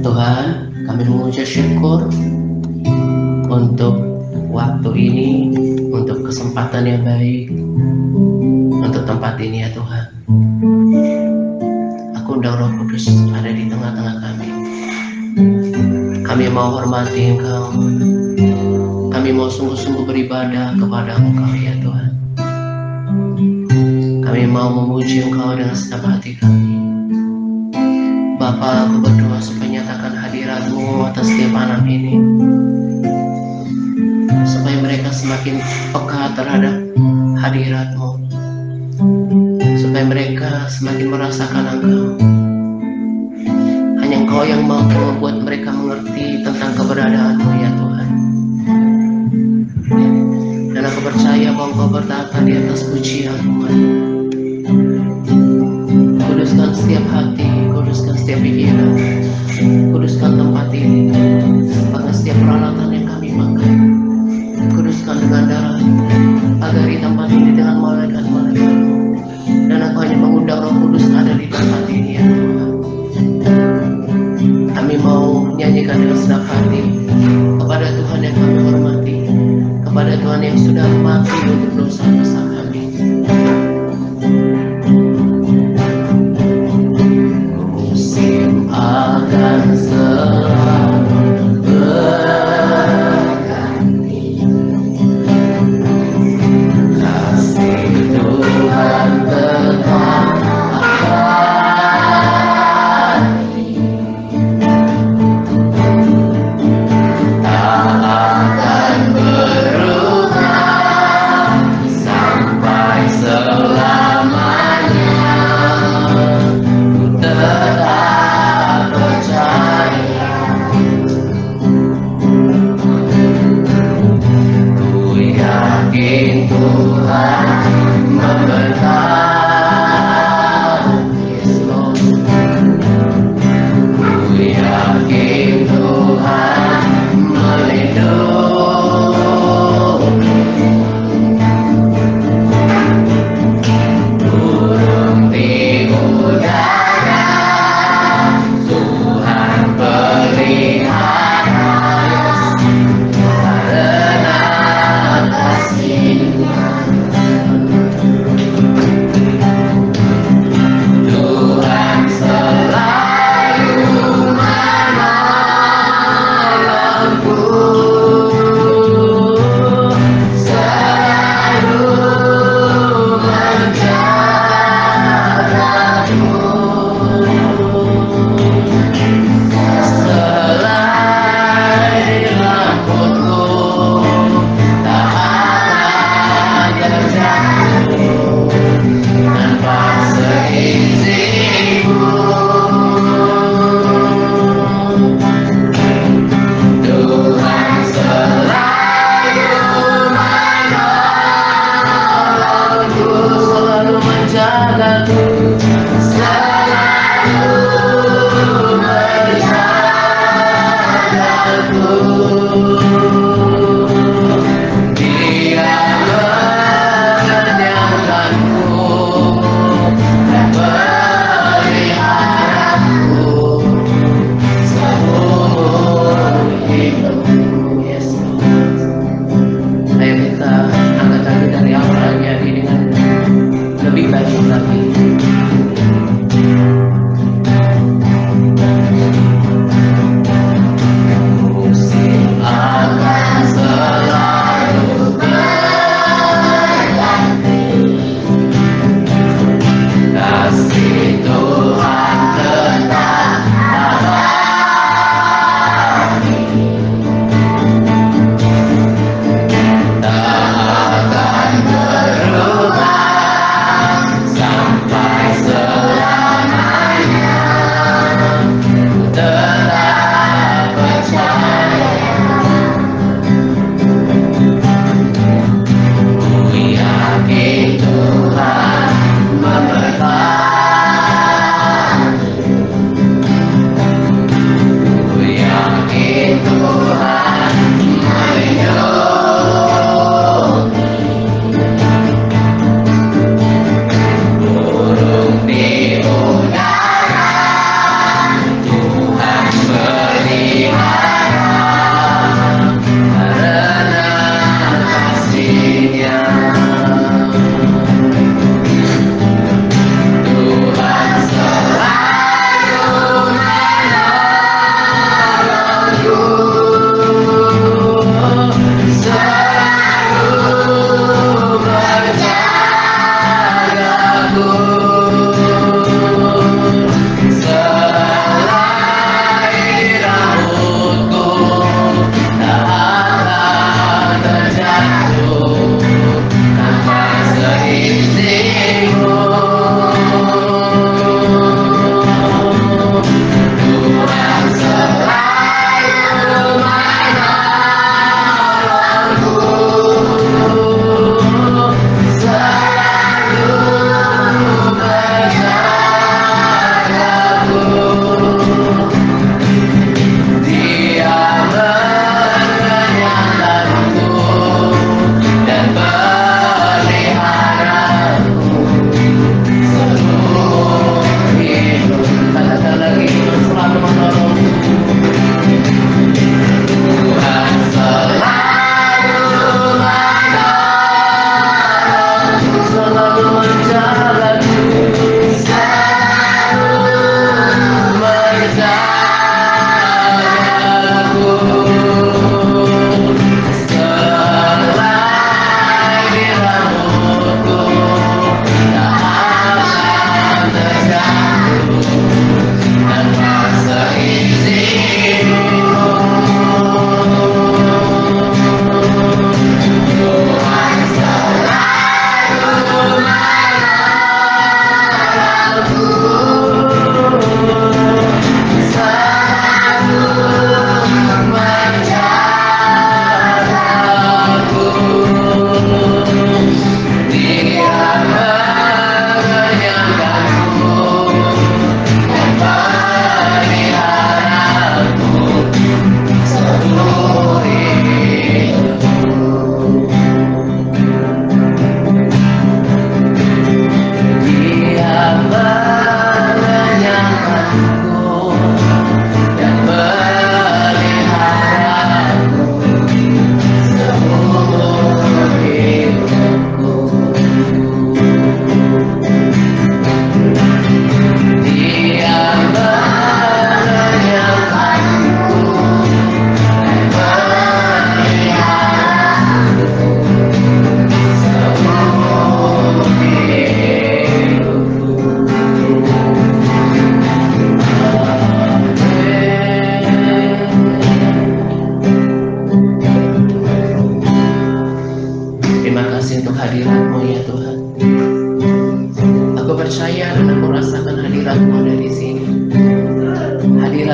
Tuhan, kami mengucap syukur untuk waktu ini, untuk kesempatan yang baik, untuk tempat ini ya Tuhan. Aku undang Roh Kudus ada di tengah-tengah kami. Kami mau hormati Engkau. Kami mau sungguh-sungguh beribadah kepada Engkau ya Tuhan. Kami mau memuji Engkau dengan segenap hati kami. Bapa, aku berdoa supaya nyatakan hadirat-Mu atas setiap anak ini, supaya mereka semakin peka terhadap hadirat-Mu, supaya mereka semakin merasakan Engkau. Hanya Engkau yang mampu membuat mereka mengerti tentang keberadaan-Mu ya Tuhan. Dan aku percaya bahwa Engkau bertata di atas pujian Tuhan. Kuduskan setiap hati, kuduskan setiap pikiran, kuduskan tempat ini, bahkan setiap peralatan yang kami pakai. Kuduskan dengan darah, agari tempat ini dengan malaikat-malaikat. Dan aku hanya mengundang Roh Kudus ada di tempat ini ya Tuhan. Kami mau menyanyikan dengan segenap hati kepada Tuhan yang kami hormati, kepada Tuhan yang sudah mati untuk dosa-dosa kami. Musim akan selalu berganti, kasih Tuhan tetap akan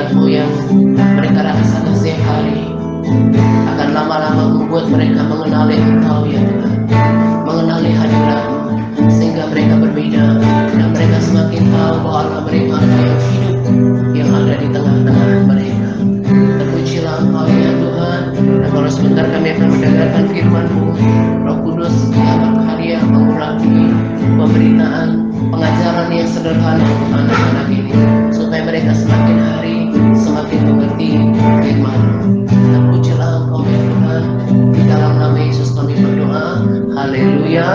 hadirat-Mu yang mereka rasakan setiap hari akan lama-lama membuat mereka mengenali Engkau ya Tuhan, mengenali hadirat-Mu, sehingga mereka berbeda dan mereka semakin tahu bahwa Allah mereka yang hidup yang ada di tengah-tengah mereka. Terpujilah Engkau ya Tuhan. Dan kalau sebentar kami akan mendengarkan firman-Mu, Roh Kudus yang berkarya mengurangi pemberitaan pengajaran yang sederhana untuk anak-anak ini, supaya mereka semakin hari semakin mengerti firman-Mu. Terpujilah Engkau ya Tuhan. Di dalam nama Yesus kami berdoa. Haleluya.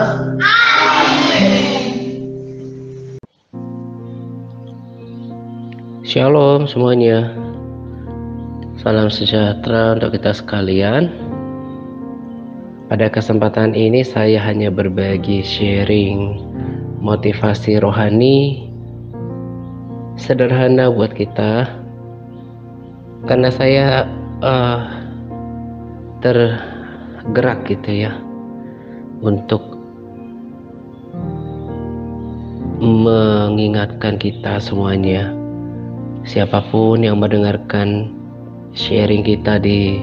Shalom semuanya. Salam sejahtera untuk kita sekalian. Pada kesempatan ini saya hanya berbagi sharing motivasi rohani sederhana buat kita, karena saya tergerak gitu ya untuk mengingatkan kita semuanya, siapapun yang mendengarkan sharing kita di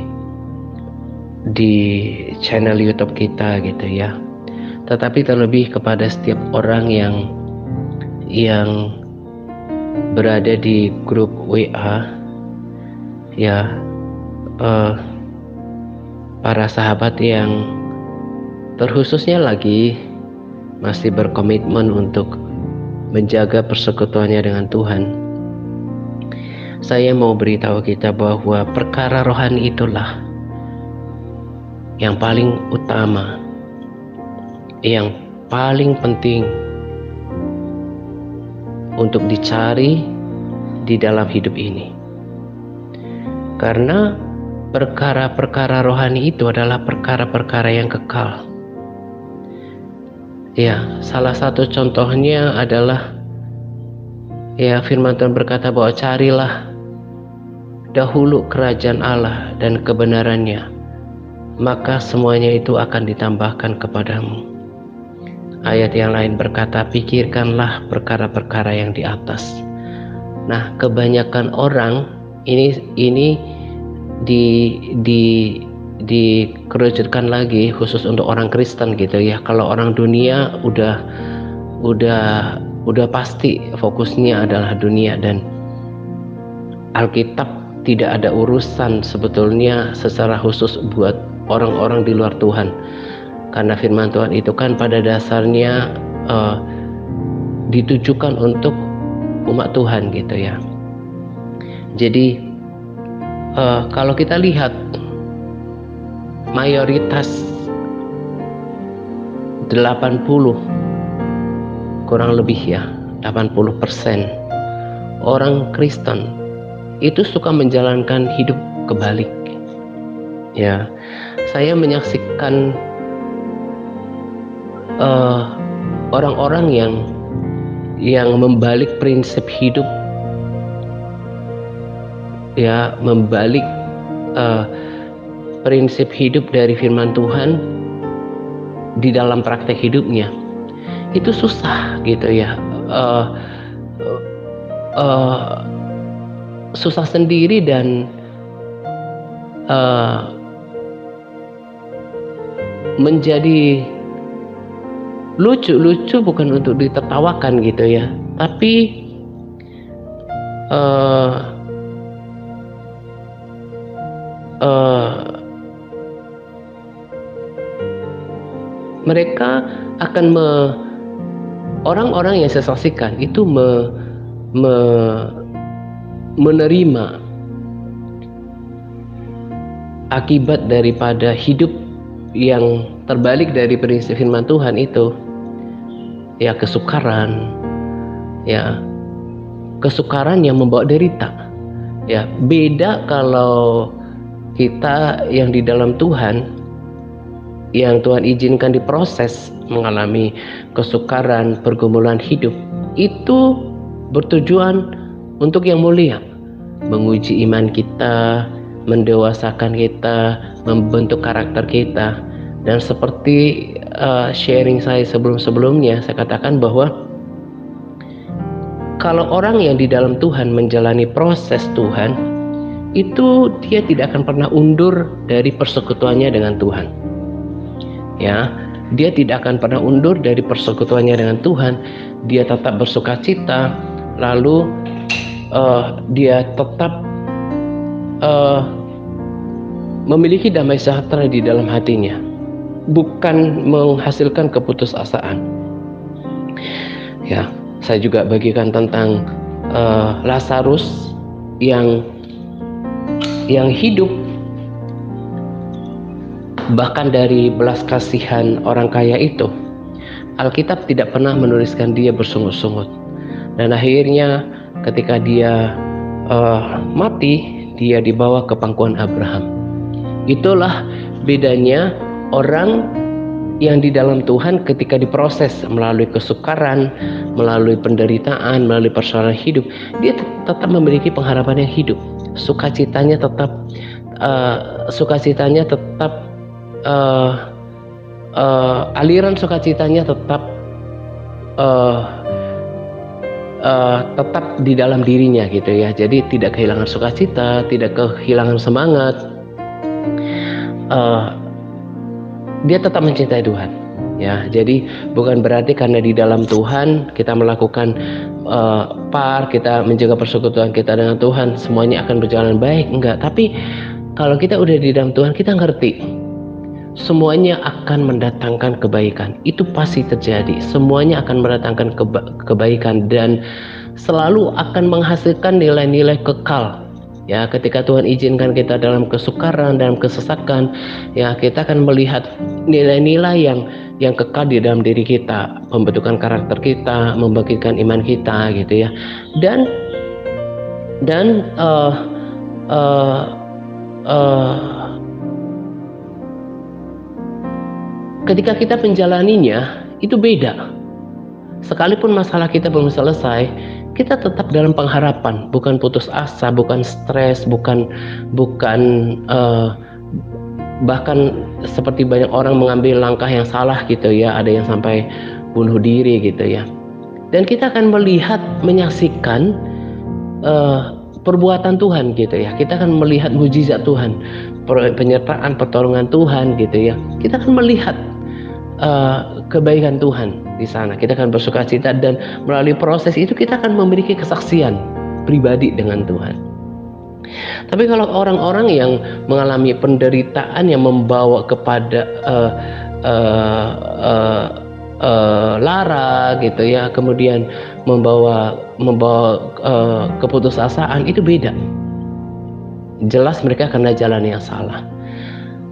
channel YouTube kita gitu ya, tetapi terlebih kepada setiap orang yang berada di grup WA ya, para sahabat yang terkhususnya lagi masih berkomitmen untuk menjaga persekutuannya dengan Tuhan. Saya mau beritahu kita bahwa perkara rohani itulah yang paling utama, yang paling penting untuk dicari di dalam hidup ini. Karena perkara-perkara rohani itu adalah perkara-perkara yang kekal. Ya, salah satu contohnya adalah ya, firman Tuhan berkata bahwa carilah dahulu kerajaan Allah dan kebenarannya, maka semuanya itu akan ditambahkan kepadamu. Ayat yang lain berkata, pikirkanlah perkara-perkara yang di atas. Nah, kebanyakan orang ini dikerucutkan lagi khusus untuk orang Kristen gitu ya. Kalau orang dunia udah pasti fokusnya adalah dunia, dan Alkitab tidak ada urusan sebetulnya secara khusus buat orang-orang di luar Tuhan, karena firman Tuhan itu kan pada dasarnya ditujukan untuk umat Tuhan gitu ya. Jadi kalau kita lihat mayoritas 80 kurang lebih ya 80% orang Kristen itu suka menjalankan hidup kebalik ya. Saya menyaksikan orang-orang yang membalik prinsip hidup ya, membalik prinsip hidup dari firman Tuhan di dalam praktek hidupnya. Itu susah gitu ya, susah sendiri, dan menjadi lucu bukan untuk ditertawakan gitu ya, tapi mereka akan orang-orang yang saya saksikan itu menerima akibat daripada hidup yang terbalik dari prinsip firman Tuhan itu ya, kesukaran yang membawa derita ya. Beda kalau kita yang di dalam Tuhan, yang Tuhan izinkan diproses mengalami kesukaran, pergumulan hidup, itu bertujuan untuk yang mulia, menguji iman kita, mendewasakan kita, membentuk karakter kita. Dan seperti sharing saya sebelum-sebelumnya, saya katakan bahwa kalau orang yang di dalam Tuhan menjalani proses Tuhan, itu dia tidak akan pernah undur dari persekutuannya dengan Tuhan. Ya, dia tidak akan pernah undur dari persekutuannya dengan Tuhan. Dia tetap bersukacita, lalu dia tetap memiliki damai sejahtera di dalam hatinya, bukan menghasilkan keputusasaan. Ya, saya juga bagikan tentang Lazarus yang hidup bahkan dari belas kasihan orang kaya itu. Alkitab tidak pernah menuliskan dia bersungut-sungut, dan akhirnya ketika dia mati, dia dibawa ke pangkuan Abraham. Itulah bedanya orang yang di dalam Tuhan ketika diproses melalui kesukaran, melalui penderitaan, melalui persoalan hidup, dia tetap memiliki pengharapan yang hidup. Sukacitanya tetap aliran sukacitanya tetap di dalam dirinya gitu ya. Jadi tidak kehilangan sukacita, tidak kehilangan semangat. Dia tetap mencintai Tuhan. Ya, jadi bukan berarti karena di dalam Tuhan kita melakukan kita menjaga persekutuan kita dengan Tuhan, semuanya akan berjalan baik. Enggak, tapi kalau kita udah di dalam Tuhan, kita ngerti semuanya akan mendatangkan kebaikan. Itu pasti terjadi. Semuanya akan mendatangkan kebaikan dan selalu akan menghasilkan nilai-nilai kekal. Ya, ketika Tuhan izinkan kita dalam kesukaran, dalam kesesakan, ya kita akan melihat nilai-nilai yang kekal di dalam diri kita, pembentukan karakter kita, membangkitkan iman kita, gitu ya. Dan ketika kita menjalaninya itu beda. Sekalipun masalah kita belum selesai, kita tetap dalam pengharapan, bukan putus asa, bukan stres, bukan bahkan seperti banyak orang mengambil langkah yang salah gitu ya, ada yang sampai bunuh diri gitu ya. Dan kita akan melihat, menyaksikan perbuatan Tuhan gitu ya. Kita akan melihat mujizat Tuhan, penyertaan pertolongan Tuhan gitu ya. Kita akan melihat kebaikan Tuhan di sana. Kita akan bersukacita, dan melalui proses itu kita akan memiliki kesaksian pribadi dengan Tuhan. Tapi kalau orang-orang yang mengalami penderitaan yang membawa kepada lara gitu ya, kemudian membawa keputusasaan, itu beda. Jelas mereka kena jalan yang salah.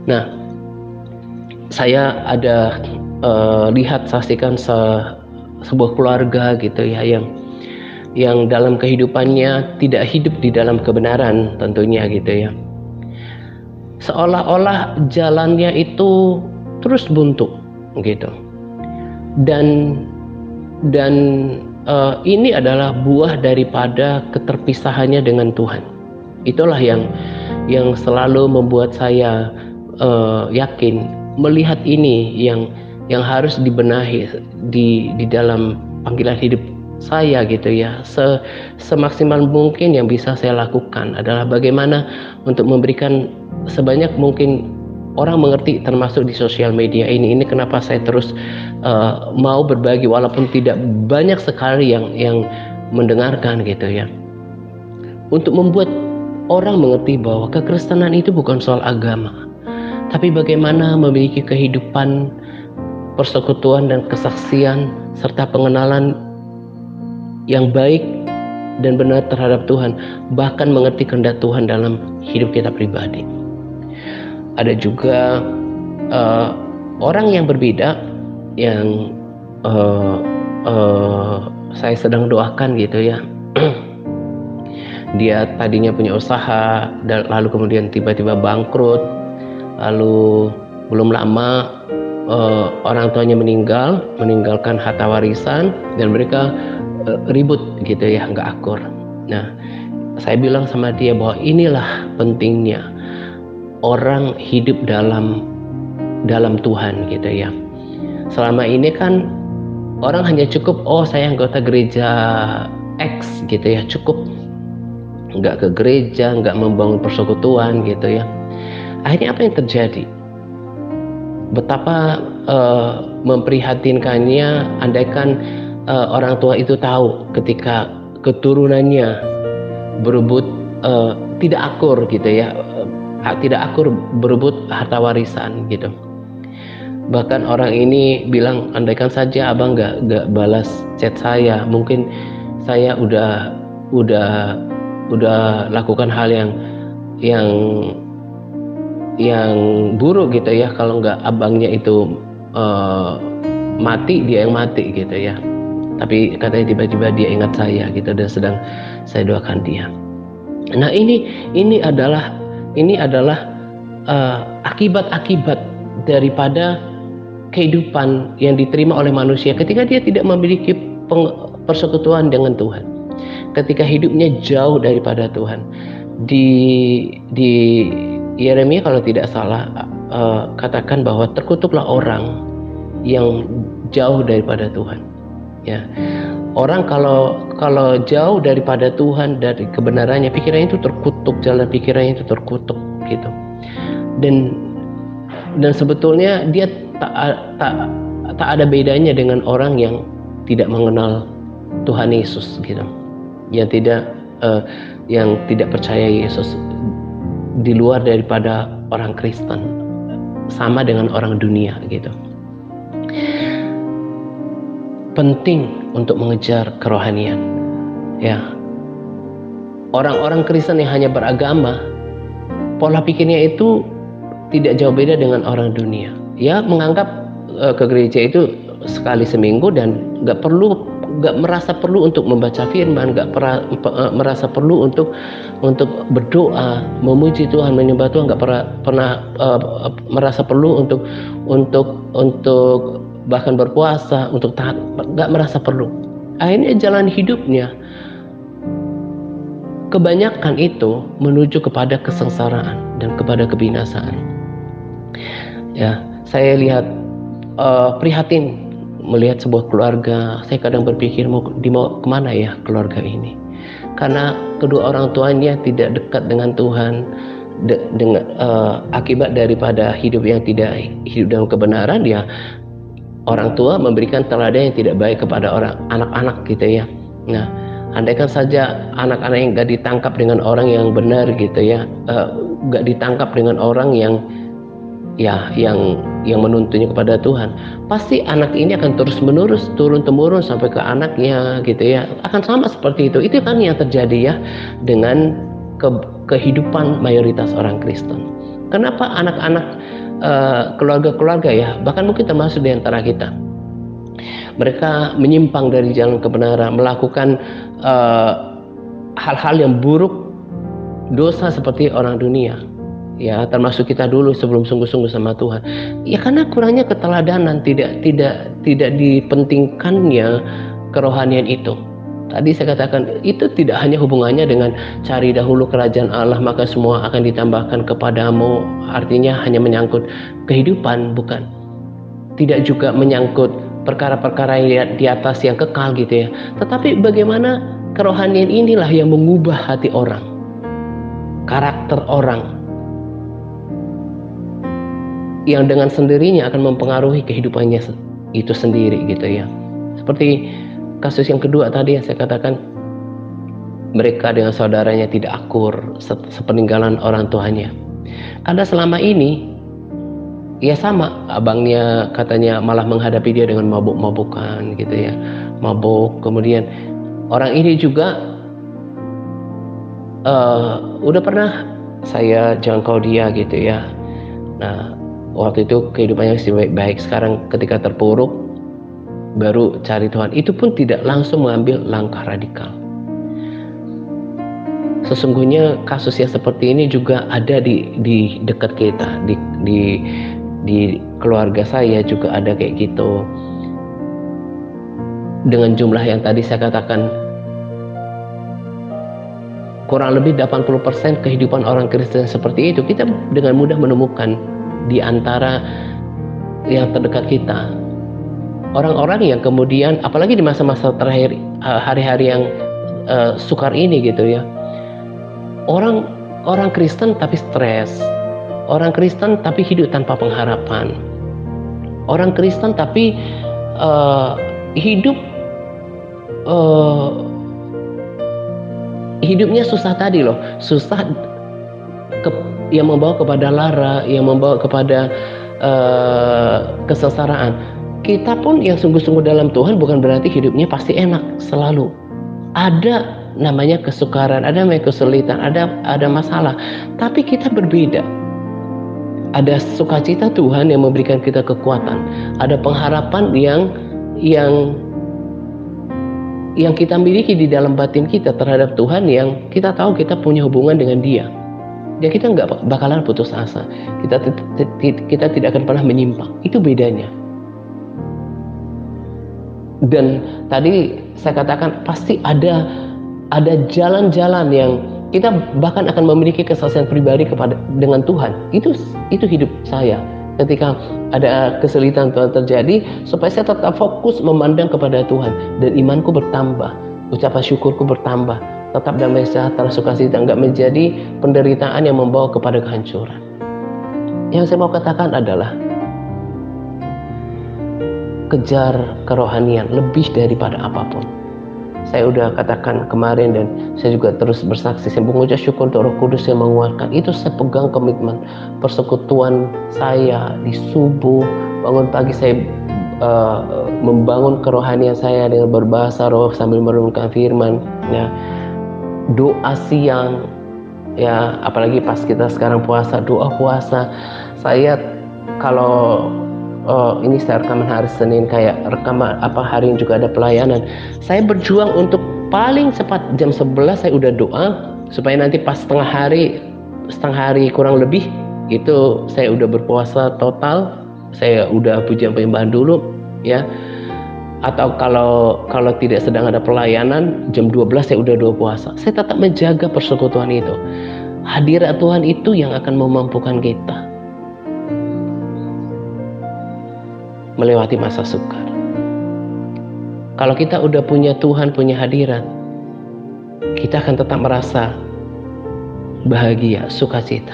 Nah, saya ada saksikan sebuah keluarga gitu ya, yang dalam kehidupannya tidak hidup di dalam kebenaran tentunya gitu ya. Seolah-olah jalannya itu terus buntu gitu. Dan ini adalah buah daripada keterpisahannya dengan Tuhan. Itulah yang selalu membuat saya yakin melihat ini yang harus dibenahi di dalam panggilan hidup saya gitu ya. Semaksimal mungkin yang bisa saya lakukan adalah bagaimana untuk memberikan sebanyak mungkin orang mengerti, termasuk di sosial media ini kenapa saya terus mau berbagi walaupun tidak banyak sekali yang mendengarkan gitu ya, untuk membuat orang mengerti bahwa kekristenan itu bukan soal agama, tapi bagaimana memiliki kehidupan persekutuan dan kesaksian serta pengenalan yang baik dan benar terhadap Tuhan, bahkan mengerti kehendak Tuhan dalam hidup kita pribadi. Ada juga orang yang berbeda yang saya sedang doakan gitu ya. Dia tadinya punya usaha, lalu kemudian tiba-tiba bangkrut, lalu belum lama orang tuanya meninggalkan harta warisan, dan mereka ribut gitu ya, nggak akur. Nah, saya bilang sama dia bahwa inilah pentingnya orang hidup dalam Tuhan gitu ya. Selama ini kan orang hanya cukup, oh saya anggota gereja X gitu ya, cukup, nggak ke gereja, nggak membangun persekutuan gitu ya. Akhirnya apa yang terjadi? Betapa memprihatinkannya andaikan orang tua itu tahu ketika keturunannya berebut tidak akur gitu ya, tidak akur berebut harta warisan gitu. Bahkan orang ini bilang, andaikan saja abang nggak balas chat saya, mungkin saya udah lakukan hal yang buruk gitu ya, kalau nggak abangnya itu mati, dia yang mati gitu ya. Tapi katanya tiba-tiba dia ingat saya gitu, dan sedang saya doakan dia. Nah ini adalah akibat-akibat daripada kehidupan yang diterima oleh manusia ketika dia tidak memiliki persekutuan dengan Tuhan, ketika hidupnya jauh daripada Tuhan. Di Yeremia kalau tidak salah katakan bahwa terkutuklah orang yang jauh daripada Tuhan. Ya, orang kalau jauh daripada Tuhan, dari kebenarannya, pikirannya itu terkutuk, jalan pikirannya itu terkutuk gitu. Dan sebetulnya dia tak ada bedanya dengan orang yang tidak mengenal Tuhan Yesus gitu, yang tidak percaya Yesus, di luar daripada orang Kristen, sama dengan orang dunia gitu. Penting untuk mengejar kerohanian ya. Orang-orang Kristen yang hanya beragama, pola pikirnya itu tidak jauh beda dengan orang dunia ya, menganggap ke gereja itu sekali seminggu dan nggak merasa perlu untuk membaca firman, nggak merasa perlu untuk berdoa, memuji Tuhan, menyembah Tuhan, nggak pernah merasa perlu untuk bahkan berpuasa, untuk taat, nggak merasa perlu. Akhirnya jalan hidupnya kebanyakan itu menuju kepada kesengsaraan dan kepada kebinasaan. Ya, saya lihat prihatin melihat sebuah keluarga. Saya kadang berpikir mau kemana ya keluarga ini, karena kedua orang tuanya tidak dekat dengan Tuhan, dengan akibat daripada hidup yang tidak hidup dalam kebenaran. Dia orang tua memberikan teladan yang tidak baik kepada anak-anak gitu ya. Nah, andaikan saja anak-anak yang nggak ditangkap dengan orang yang benar gitu ya, nggak ditangkap dengan orang yang menuntunnya kepada Tuhan, pasti anak ini akan terus menerus, turun temurun sampai ke anaknya gitu ya, akan sama seperti itu. Itu kan yang terjadi ya dengan kehidupan mayoritas orang Kristen. Kenapa anak-anak keluarga-keluarga ya, bahkan mungkin termasuk di antara kita, mereka menyimpang dari jalan kebenaran, melakukan hal-hal yang buruk, dosa seperti orang dunia ya, termasuk kita dulu sebelum sungguh-sungguh sama Tuhan ya, karena kurangnya keteladanan, tidak dipentingkannya kerohanian itu. Tadi saya katakan itu tidak hanya hubungannya dengan cari dahulu kerajaan Allah maka semua akan ditambahkan kepadamu, artinya hanya menyangkut kehidupan, bukan. Tidak juga menyangkut perkara-perkara yang di atas yang kekal gitu ya, tetapi bagaimana kerohanian inilah yang mengubah hati orang, karakter orang, yang dengan sendirinya akan mempengaruhi kehidupannya itu sendiri gitu ya. Seperti kasus yang kedua tadi yang saya katakan, mereka dengan saudaranya tidak akur sepeninggalan orang tuanya, karena selama ini ya sama, abangnya katanya malah menghadapi dia dengan mabuk-mabukan gitu ya, mabuk. Kemudian orang ini juga udah pernah saya jangkau dia gitu ya. Nah, waktu itu kehidupannya masih baik-baik. Sekarang ketika terpuruk baru cari Tuhan, itu pun tidak langsung mengambil langkah radikal. Sesungguhnya kasus yang seperti ini juga ada di dekat kita, di keluarga saya juga ada kayak gitu. Dengan jumlah yang tadi saya katakan, kurang lebih 80% kehidupan orang Kristen seperti itu, kita dengan mudah menemukan di antara yang terdekat kita. Orang-orang yang kemudian, apalagi di masa-masa terakhir, hari-hari yang sukar ini gitu ya. Orang Kristen tapi stres, orang Kristen tapi hidup tanpa pengharapan, orang Kristen tapi hidupnya susah tadi loh, susah yang membawa kepada lara, yang membawa kepada kesengsaraan. Kita pun yang sungguh-sungguh dalam Tuhan bukan berarti hidupnya pasti enak selalu. Ada namanya kesukaran, ada namanya kesulitan, ada masalah. Tapi kita berbeda. Ada sukacita Tuhan yang memberikan kita kekuatan. Ada pengharapan yang kita miliki di dalam batin kita terhadap Tuhan, yang kita tahu kita punya hubungan dengan Dia. Dan kita nggak bakalan putus asa. Kita tidak akan pernah menyimpang. Itu bedanya. Dan tadi saya katakan pasti ada jalan-jalan yang kita bahkan akan memiliki kesaksian pribadi dengan Tuhan. Itu hidup saya. Ketika ada kesulitan Tuhan terjadi, supaya saya tetap fokus memandang kepada Tuhan dan imanku bertambah, ucapan syukurku bertambah, tetap damai sejahtera, sukacita, enggak menjadi penderitaan yang membawa kepada kehancuran. Yang saya mau katakan adalah kejar kerohanian lebih daripada apapun. Saya udah katakan kemarin dan saya juga terus bersaksi, saya mengucap syukur untuk Roh Kudus yang menguatkan. Itu saya pegang komitmen persekutuan saya di subuh, bangun pagi saya membangun kerohanian saya dengan berbahasa roh sambil merenungkan firman, ya. Doa siang, ya, apalagi pas kita sekarang puasa, doa puasa. Saya kalau ini saya rekaman hari Senin, kayak rekaman hari ini juga ada pelayanan. Saya berjuang untuk paling cepat jam 11 saya udah doa, supaya nanti pas setengah hari kurang lebih itu saya udah berpuasa total. Saya udah pujian penyembahan dulu, ya. Atau kalau tidak sedang ada pelayanan, jam 12 saya udah doa puasa. Saya tetap menjaga persekutuan itu. Hadirat Tuhan itu yang akan memampukan kita melewati masa sukar. Kalau kita udah punya Tuhan, punya hadirat, kita akan tetap merasa bahagia, sukacita.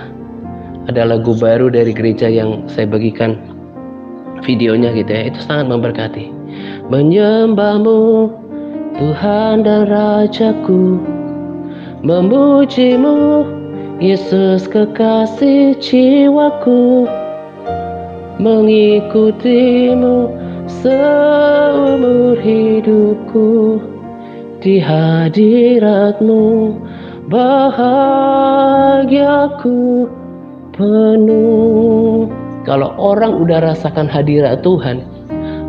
Ada lagu baru dari gereja yang saya bagikan videonya gitu ya, itu sangat memberkati. Menyembahmu Tuhan dan Rajaku, memujimu Yesus kekasih jiwaku, mengikutimu seumur hidupku, di hadiratmu bahagiaku penuh. Kalau orang udah rasakan hadirat Tuhan,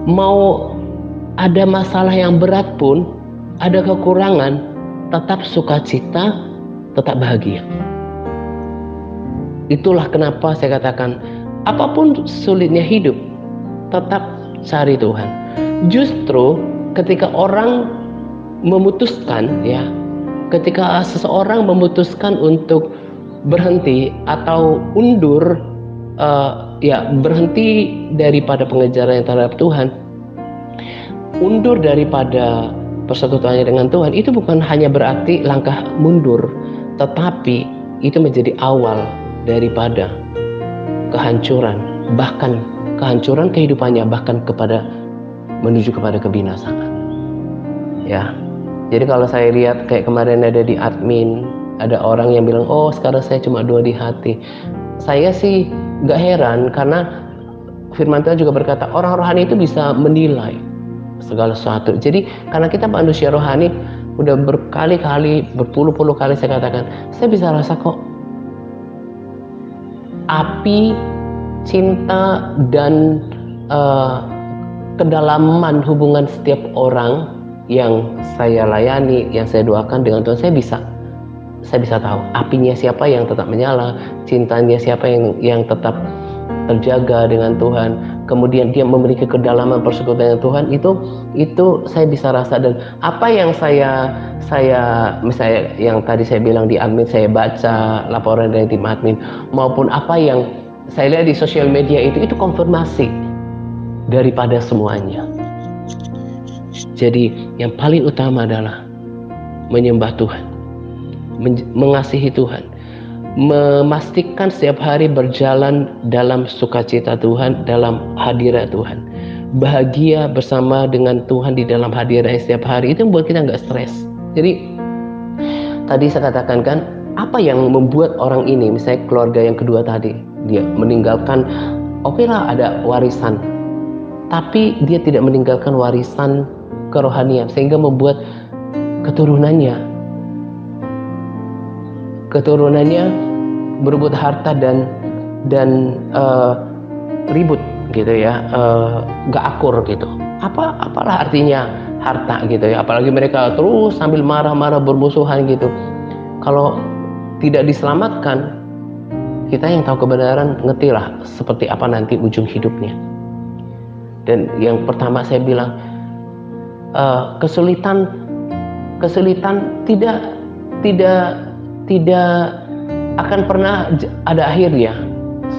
mau ada masalah yang berat pun, ada kekurangan, tetap sukacita, tetap bahagia. Itulah kenapa saya katakan, apapun sulitnya hidup, tetap cari Tuhan. Justru ketika orang memutuskan, ya, ketika seseorang memutuskan untuk berhenti atau undur, berhenti daripada pengejaran terhadap Tuhan, undur daripada persekutuannya dengan Tuhan, itu bukan hanya berarti langkah mundur, tetapi itu menjadi awal daripada kehancuran, bahkan kehancuran kehidupannya, bahkan menuju kepada kebinasaan. Ya, jadi kalau saya lihat kayak kemarin ada di admin, ada orang yang bilang, oh sekarang saya cuma doa di hati. Saya sih gak heran, karena firman Tuhan juga berkata orang rohani itu bisa menilai segala sesuatu. Jadi karena kita manusia rohani, udah berkali-kali, berpuluh-puluh kali saya katakan, saya bisa rasa kok api cinta dan kedalaman hubungan setiap orang yang saya layani, yang saya doakan dengan Tuhan, saya bisa tahu apinya siapa yang tetap menyala, cintanya siapa yang tetap terjaga dengan Tuhan, kemudian dia memiliki kedalaman persekutuan dengan Tuhan, itu saya bisa rasa. Dan apa yang saya misalnya yang tadi saya bilang di admin, saya baca laporan dari tim admin, maupun apa yang saya lihat di sosial media, itu konfirmasi daripada semuanya. Jadi yang paling utama adalah menyembah Tuhan, mengasihi Tuhan, memastikan setiap hari berjalan dalam sukacita Tuhan, dalam hadirat Tuhan, bahagia bersama dengan Tuhan di dalam hadirat setiap hari. Itu membuat kita nggak stres. Jadi tadi saya katakan kan, apa yang membuat orang ini, misalnya keluarga yang kedua tadi, dia meninggalkan, oke lah ada warisan, tapi dia tidak meninggalkan warisan kerohanian, sehingga membuat keturunannya berebut harta dan ribut gitu ya, gak akur gitu. Apalah artinya harta gitu ya, apalagi mereka terus sambil marah-marah bermusuhan gitu. Kalau tidak diselamatkan, kita yang tahu kebenaran ngerti lah seperti apa nanti ujung hidupnya. Dan yang pertama saya bilang, kesulitan tidak akan pernah ada akhirnya.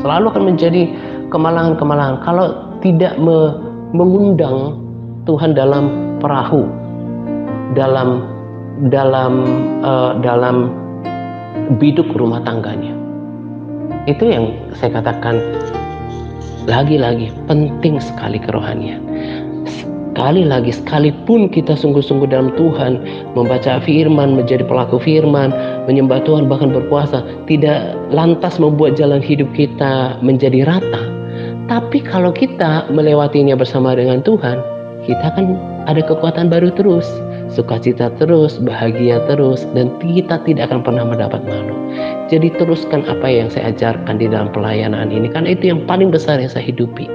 Selalu akan menjadi kemalangan-kemalangan kalau tidak mengundang Tuhan dalam perahu, dalam biduk rumah tangganya. Itu yang saya katakan, lagi-lagi penting sekali kerohanian. Sekali lagi, sekalipun kita sungguh-sungguh dalam Tuhan, membaca firman, menjadi pelaku firman, menyembah Tuhan, bahkan berpuasa, tidak lantas membuat jalan hidup kita menjadi rata. Tapi kalau kita melewatinya bersama dengan Tuhan, kita akan ada kekuatan baru terus, sukacita terus, bahagia terus, dan kita tidak akan pernah mendapat malu. Jadi teruskan apa yang saya ajarkan di dalam pelayanan ini, karena itu yang paling besar yang saya hidupi.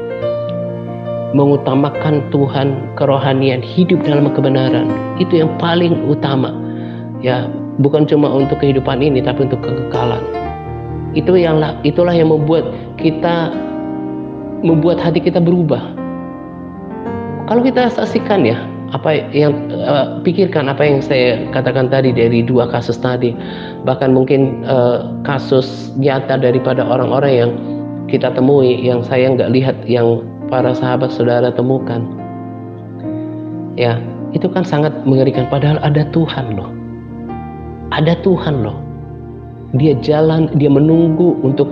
Mengutamakan Tuhan, kerohanian, hidup dalam kebenaran, itu yang paling utama ya, bukan cuma untuk kehidupan ini tapi untuk kekekalan. Itulah yang membuat hati kita berubah. Kalau kita saksikan ya, pikirkan apa yang saya katakan tadi dari dua kasus tadi, bahkan mungkin kasus nyata daripada orang-orang yang kita temui, yang saya nggak lihat, yang para sahabat saudara temukan, ya itu kan sangat mengerikan. Padahal ada Tuhan loh, dia jalan, dia menunggu untuk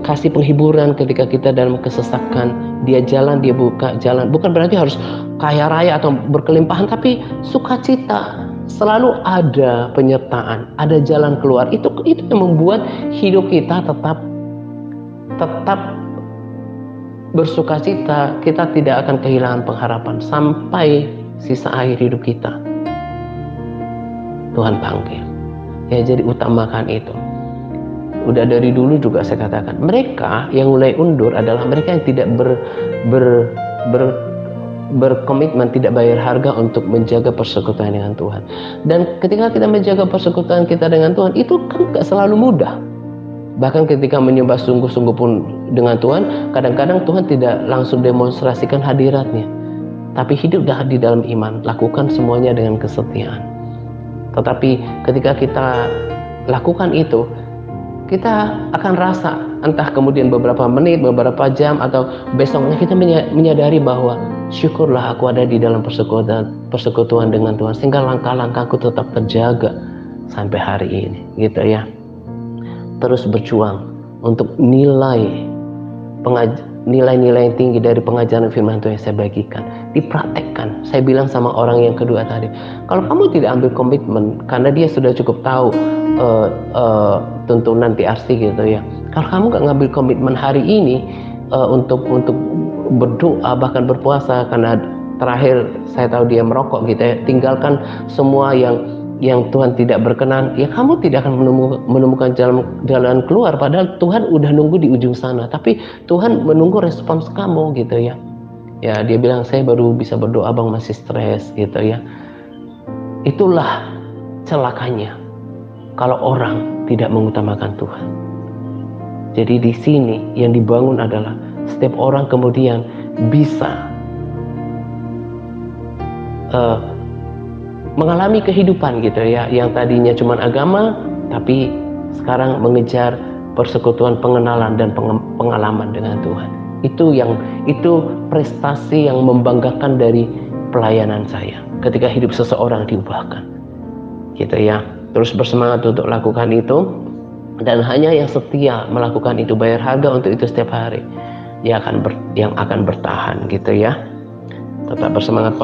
kasih penghiburan ketika kita dalam kesesakan. Dia jalan, dia buka jalan, bukan berarti harus kaya raya atau berkelimpahan, tapi sukacita, selalu ada penyertaan, ada jalan keluar. Itu yang membuat hidup kita tetap bersukacita. Kita tidak akan kehilangan pengharapan sampai sisa akhir hidup kita. Tuhan panggil ya, jadi utamakan itu. Udah dari dulu juga saya katakan, mereka yang mulai undur adalah mereka yang tidak berkomitmen, tidak bayar harga untuk menjaga persekutuan dengan Tuhan. Dan ketika kita menjaga persekutuan kita dengan Tuhan, itu kan gak selalu mudah. Bahkan ketika menyembah sungguh-sungguh pun dengan Tuhan, kadang-kadang Tuhan tidak langsung demonstrasikan hadiratnya, tapi hiduplah di dalam iman, lakukan semuanya dengan kesetiaan. Tetapi ketika kita lakukan itu, kita akan rasa, entah kemudian beberapa menit, beberapa jam, atau besoknya kita menyadari bahwa syukurlah aku ada di dalam persekutuan dengan Tuhan, sehingga langkah-langkahku tetap terjaga sampai hari ini, gitu ya. Terus berjuang untuk nilai yang tinggi dari pengajaran firman Tuhan yang saya bagikan, dipraktekkan. Saya bilang sama orang yang kedua tadi, kalau kamu tidak ambil komitmen, karena dia sudah cukup tahu tuntunan TRC gitu ya, kalau kamu gak ngambil komitmen hari ini untuk berdoa, bahkan berpuasa, karena terakhir saya tahu dia merokok gitu ya, tinggalkan semua yang Tuhan tidak berkenan, ya kamu tidak akan menemukan jalan keluar. Padahal Tuhan udah nunggu di ujung sana, tapi Tuhan menunggu respons kamu gitu ya. Ya dia bilang, saya baru bisa berdoa bang, masih stres gitu ya. Itulah celakanya kalau orang tidak mengutamakan Tuhan. Jadi di sini yang dibangun adalah setiap orang kemudian bisa mengalami kehidupan gitu ya, yang tadinya cuma agama, tapi sekarang mengejar persekutuan, pengenalan dan pengalaman dengan Tuhan. Itu prestasi yang membanggakan dari pelayanan saya, ketika hidup seseorang diubahkan. gitu ya. Terus bersemangat untuk lakukan itu, dan hanya yang setia melakukan itu, bayar harga untuk itu setiap hari, dia yang akan bertahan gitu ya. Tetap bersemangat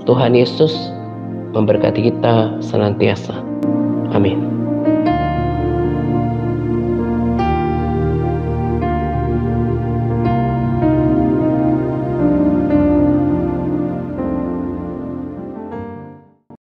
Tuhan Yesus memberkati kita senantiasa. Amin.